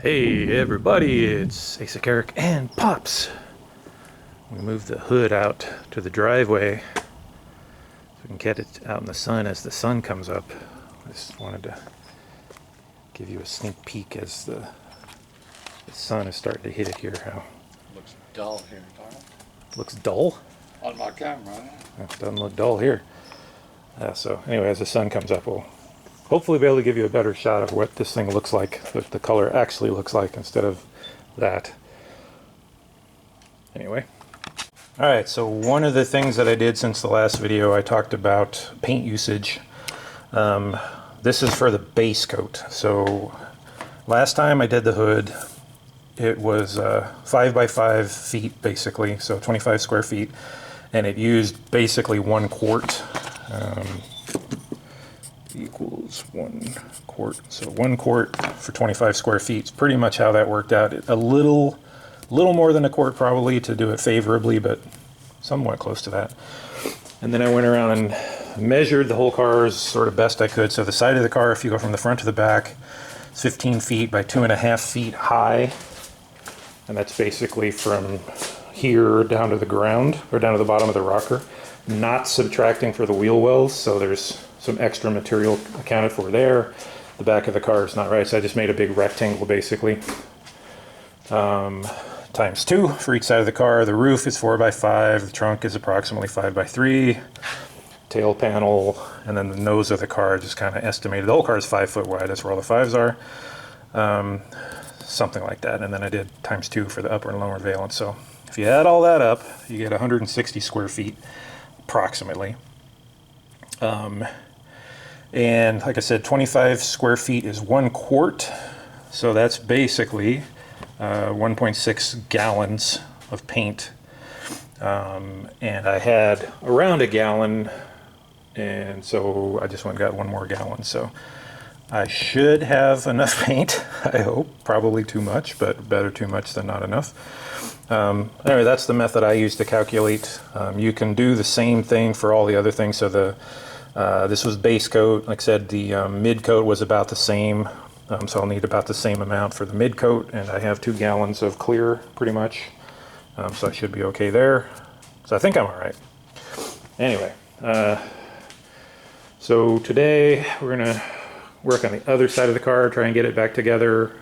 Hey everybody, it's Asa Carrick and Pops. We moved the hood out to the driveway so we can get it out in the sun as the sun comes up. I just wanted to give you a sneak peek as the sun is starting to hit it here. How Looks dull here, don't it? looks dull? On my camera, yeah. It doesn't look dull here. So anyway, as the sun comes up, we'll hopefully be able to give you a better shot of what this thing looks like, what the color actually looks like instead of that. Anyway. Alright, so one of the things that I did since the last video, I talked about paint usage. This is for the base coat. So last time I did the hood, it was 5 by 5 feet basically, so 25 square feet, and it used basically 1 quart. Equals 1 quart. So 1 quart for 25 square feet is pretty much how that worked out. A little more than a quart probably to do it favorably, but somewhat close to that. And then I went around and measured the whole car as sort of best I could. So the side of the car, if you go from the front to the back, is 15 feet by 2.5 feet high. And that's basically from here down to the ground, or down to the bottom of the rocker, not subtracting for the wheel wells. So there's some extra material accounted for there. The back of the car is not right, so I just made a big rectangle basically. Times 2 for each side of the car. The roof is 4 by 5, the trunk is approximately 5 by 3, tail panel, and then the nose of the car just kind of estimated. The whole car is 5 foot wide, that's where all the 5s are. Something like that, and then I did times 2 for the upper and lower valence. So if you add all that up, you get 160 square feet approximately. And like I said, 25 square feet is 1 quart, so that's basically 1.6 gallons of paint. And I had around a gallon, and so I just went and got 1 more gallon. So I should have enough paint, I hope. Probably too much, but better too much than not enough. Anyway, that's the method I use to calculate. You can do the same thing for all the other things. So this was base coat. Like I said, the mid coat was about the same. So I'll need about the same amount for the mid coat, and I have 2 gallons of clear pretty much. So I should be okay there. So I think I'm all right. Anyway, so today we're gonna work on the other side of the car, try and get it back together.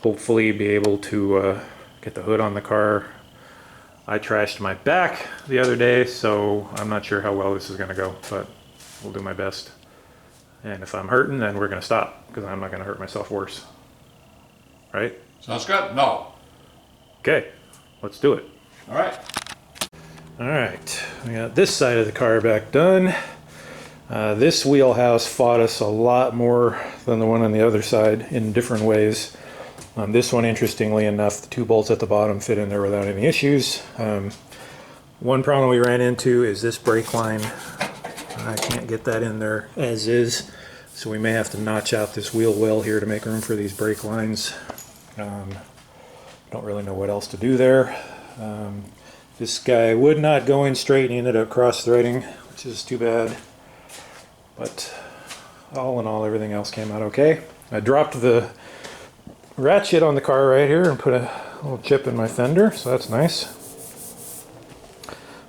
Hopefully be able to get the hood on the car. I trashed my back the other day, so I'm not sure how well this is gonna go, but we'll do my best. And if I'm hurting, then we're gonna stop, because I'm not gonna hurt myself worse. Right? Sounds good? No. Okay, let's do it. All right. All right, we got this side of the car back done. This wheelhouse fought us a lot more than the one on the other side in different ways. This one, interestingly enough, the 2 bolts at the bottom fit in there without any issues. One problem we ran into is this brake line. I can't get that in there as is, so we may have to notch out this wheel well here to make room for these brake lines. Don't really know what else to do there. This guy would not go in straight and he ended up cross-threading, which is too bad. But all in all, everything else came out okay. I dropped the ratchet on the car right here and put a little chip in my fender, so that's nice.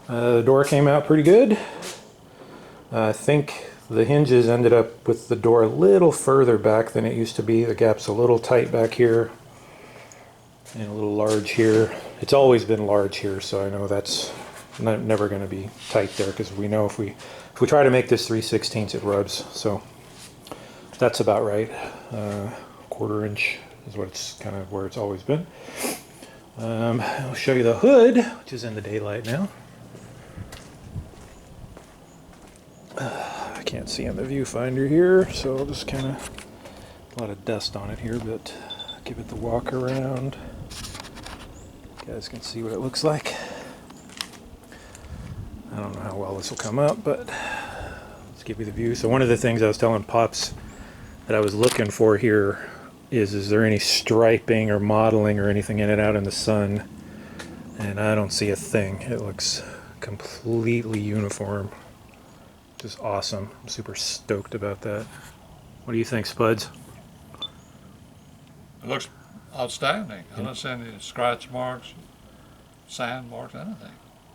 The door came out pretty good. I think the hinges ended up with the door a little further back than it used to be. The gap's a little tight back here and a little large here. It's always been large here, so I know that's never going to be tight there, because we know if we try to make this 3/16 it rubs. So that's about right. 1/4 inch is what it's kind of where it's always been. I'll show you the hood, which is in the daylight now. I can't see in the viewfinder here, so I'll just kind of, a lot of dust on it here, but give it the walk around. You guys can see what it looks like. I don't know how well this will come up, but let's give you the view. So one of the things I was telling Pops that I was looking for here is there any striping or modeling or anything in it out in the sun? And I don't see a thing. It looks completely uniform. Just awesome. I'm super stoked about that. What do you think, Spuds? It looks Outstanding. I don't see any scratch marks, sand marks, anything.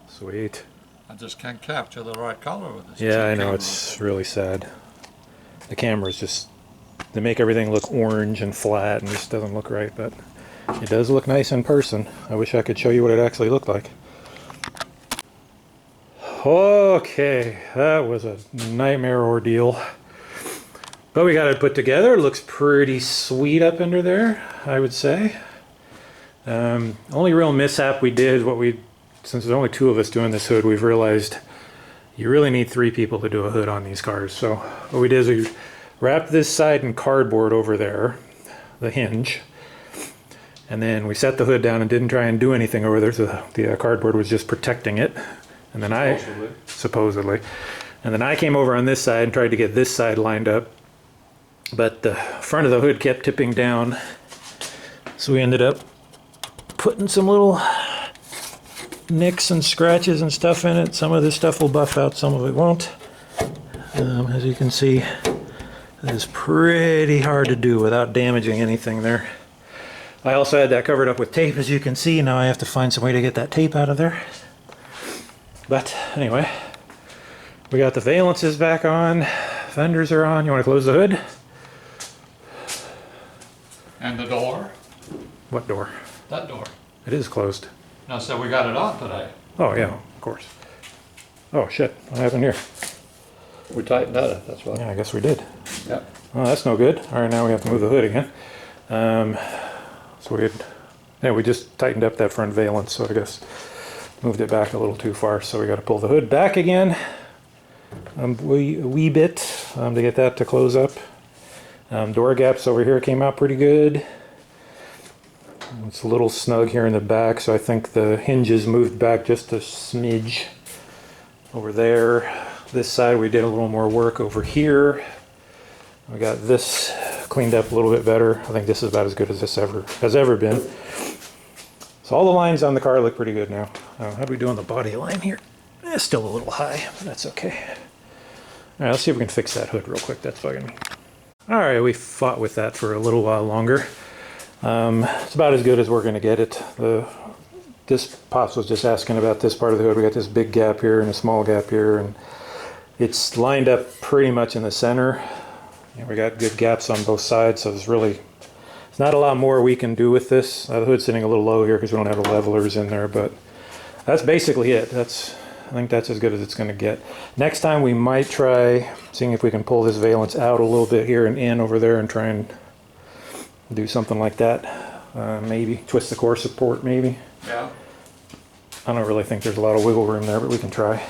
Sweet. I just can't capture the right color with this. Yeah, I know, camera. it's really sad. The cameras just, they make everything look orange and flat and just doesn't look right, but it does look nice in person. I wish I could show you what it actually looked like. Okay, that was a nightmare ordeal. But we got it put together. It looks pretty sweet up under there, I would say. Only real mishap we did, since there's only 2 of us doing this hood, we've realized you really need 3 people to do a hood on these cars. So what we did is we wrapped this side in cardboard over there, the hinge, and then we set the hood down and didn't try and do anything over there, so the cardboard was just protecting it. And then supposedly. And then I came over on this side and tried to get this side lined up, but the front of the hood kept tipping down, so we ended up putting some little nicks and scratches and stuff in it. Some of this stuff will buff out, some of it won't. As you can see, it is pretty hard to do without damaging anything there. I also had that covered up with tape, as you can see. Now I have to find some way to get that tape out of there. But anyway, we got the valences back on, fenders are on. You want to close the hood? And the door? What door? That door. It is closed. No, so we got it on today. Oh yeah, of course. Oh shit, what happened here? We tightened that up, that's why. Yeah, I guess we did. Yeah. Oh, that's no good. All right, now we have to move the hood again. We just tightened up that front valence, so I guess moved it back a little too far, so we got to pull the hood back again a wee bit to get that to close up. Door gaps over here came out pretty good. It's a little snug here in the back, so I think the hinges moved back just a smidge over there. This side we did a little more work over here. We got this cleaned up a little bit better. I think this is about as good as this has ever been. So all the lines on the car look pretty good now. How do we do on the body line here? It's still a little high, but that's okay. All right, let's see if we can fix that hood real quick. That's bugging me. All right, we fought with that for a little while longer. It's about as good as we're gonna get it. This Pops was just asking about this part of the hood. We got this big gap here and a small gap here, and it's lined up pretty much in the center. And we got good gaps on both sides, so there's not a lot more we can do with this. The hood's sitting a little low here because we don't have the levelers in there, but that's basically it. I think that's as good as it's going to get. Next time we might try seeing if we can pull this valence out a little bit here and in over there and try and do something like that. Maybe twist the core support, maybe. Yeah. I don't really think there's a lot of wiggle room there, but we can try.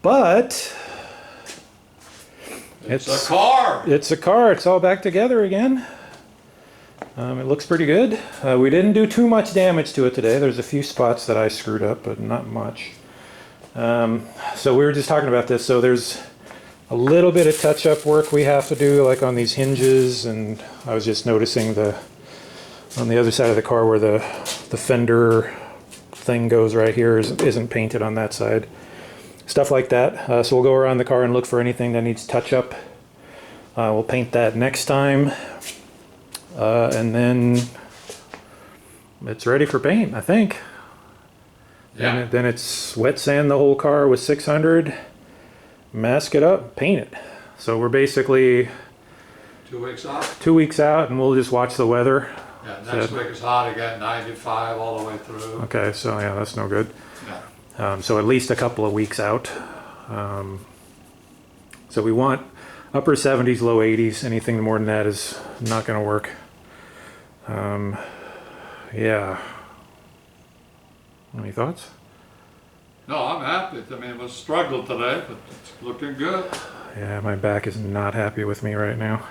But It's a car. It's a car. It's all back together again. It looks pretty good. We didn't do too much damage to it today. There's a few spots that I screwed up, but not much. So we were just talking about this. So there's a little bit of touch-up work we have to do, like on these hinges, and I was just noticing on the other side of the car where the fender thing goes right here isn't painted on that side. Stuff like that. So we'll go around the car and look for anything that needs touch-up. We'll paint that next time. And then it's ready for paint, I think. Yeah. Then it's wet sand the whole car with 600, mask it up, paint it. So we're basically 2 weeks out. 2 weeks out, and we'll just watch the weather. Yeah, next week is hot again, 95 all the way through. Okay, so yeah, that's no good. Yeah. So at least a couple of weeks out. So we want upper 70s, low 80s. Anything more than that is not going to work. Yeah. Any thoughts? No, I'm happy. I mean, it was a struggle today, but it's looking good. Yeah, my back is not happy with me right now.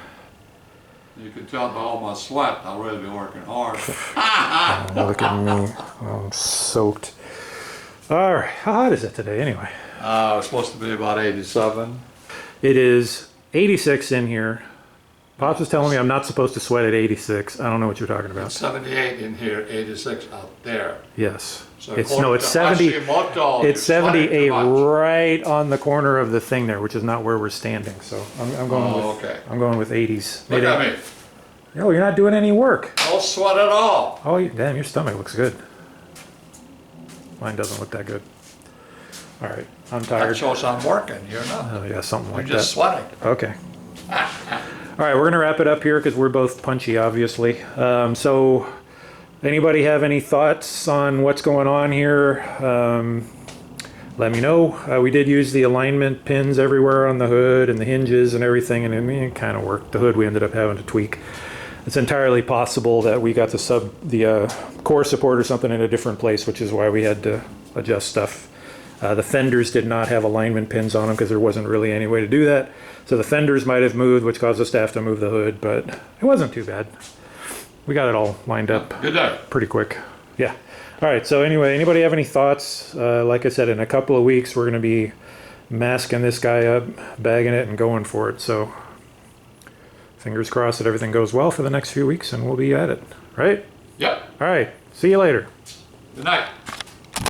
You can tell by all my sweat, I've really been working hard. Oh, look at me. I'm soaked. All right, how hot is it today anyway? It's supposed to be about 87. It is 86 in here. Pops was telling me I'm not supposed to sweat at 86. I don't know what you're talking about. It's 78 in here, 86 out there. Yes. So It's according it's to 70. Hashimoto, It's you're sweating 78 too much. right on the corner of the thing there, which is not where we're standing. So I'm going Oh, with okay. I'm going with 80s. Look at me. Oh, you're not doing any work. No sweat at all. Oh, damn, your stomach looks good. Mine doesn't look that good. All right, I'm That tired. shows I'm working, you're not. Oh, yeah, something You're like just that. sweating. Okay. All right, we're gonna wrap it up here because we're both punchy, obviously. So, anybody have any thoughts on what's going on here? Let me know. We did use the alignment pins everywhere on the hood and the hinges and everything, and it kind of worked. The hood we ended up having to tweak. It's entirely possible that we got the core support or something in a different place, which is why we had to adjust stuff. The fenders did not have alignment pins on them because there wasn't really any way to do that. So the fenders might have moved, which caused us to have to move the hood, but it wasn't too bad. We got it all lined up Good day. pretty quick. Yeah. All right. So anyway, anybody have any thoughts? Like I said, in a couple of weeks, we're going to be masking this guy up, bagging it, and going for it. So fingers crossed that everything goes well for the next few weeks, and we'll be at it. Right? Yep. All right. See you later. Good night.